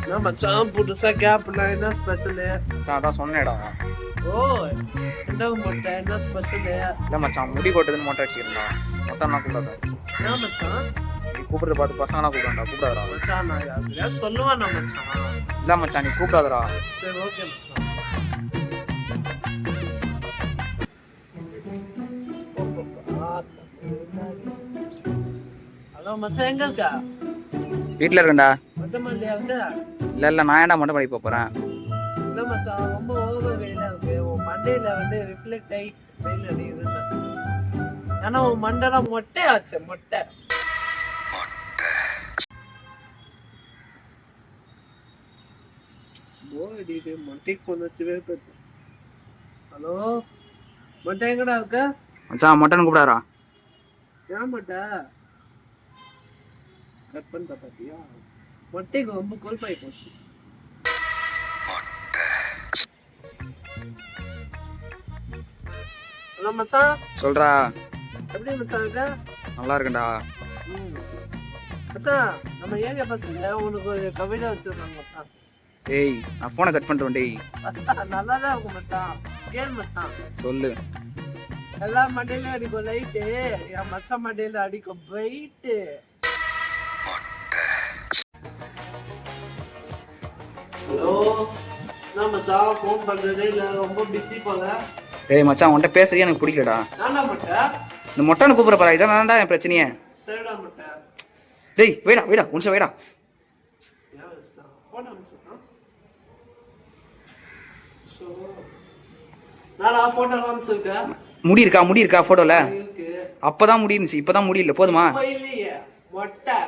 நான் மச்சான் புதுசா கேப்ல என்ன ஸ்பெஷல்? அதான் சொன்னேடா. ஓ என்ன மொட்டை என்ன ஸ்பெஷல்? இல்லை மச்சான் முடி கொட்டதுன்னு மொட்டை அடிச்சிருந்தா. மொட்டை நான் கூப்பிடாத. என்ன மச்சான் நீ கூப்பிடுறத பார்த்து பசங்களா கூப்பிடாண்டா. கூப்பிடாதரா மச்சான். நான் யாரையா சொல்லுவானா மச்சான்? இல்லை மச்சான் நீ கூப்பிடாதரா. சரி ஓகே மச்சான். ஹலோ மச்சான் எங்க இருக்கா? வீட்டில் இருக்கேன்டா. மொட்டை மாடியா வந்து? இல்லை நான் ஏன்டா மொட்டை மாடி போகிறேன்? இல்ல மச்சான் ரொம்ப ஓவர் வெயிலா இருக்கு. உன் மண்டையில வந்து ரிஃப்ளெக்ட் ஆகி வெயில் அடிக்குதுன்னு ஏன்னா உன் மண்டெல்லாம் மொட்டை ஆச்சு. மொட்டை மொட்டைக்கு கொண்டு வச்சுவே. ஹலோ மொட்டை எங்கடா இருக்க? மச்சான் மொட்டைன்னு கூப்பிடாரா. ஏன் மொட்டை கட் பண்ணிட்ட பாத்தியா? மொட்டைக்கு ரொம்ப கொழுப்பாகி போச்சு. ஹலோ மச்சான் சொல்றா. எப்படி மச்சான் இருக்க? நல்லா இருக்குண்டா. மச்சான் நம்ம ஏரியா பசங்க உனக்கு ஒரு கவிதை வச்சிருக்காங்க மச்சான். ஏய் நான் ஃபோனை கட் பண்ணிட்டேன் டேய். மச்சான் நல்லா தான் இருக்கும் மச்சான். கேளு மச்சான். சொல்லு. எல்லா மண்டையிலும் அடிக்கும் லைட்டு, என் மச்சான் மண்டையில அடிக்கும் வெயிட்டு. ஹலோ என்ன மச்சான் ஃபோன் பண்றதே இல்ல, ரொம்ப பிஸி போல. ஏய் மச்சான் உன்கிட்ட பேசுறதே எனக்கு பிடிக்கலடா. நானா மொட்டை? இந்த மொட்டைன்னு கூப்பிட போறா. இதான்டா என் பிரச்சனையே. சரிடா மொட்டை. டேய் வைடா வைடா ஒரு நிமிஷம் வைடா. ஃபோன் அனுப்பிச்சுட்டான். நானா ஃபோட்டோ அனுப்பிச்சிருக்கேன். முடி இருக்கா போட்டோல? இருக்கு. அப்பதான் முடி இருந்துச்சு, இப்பதான் முடி இல்லை. போதுமா? இல்லையே மொட்டை.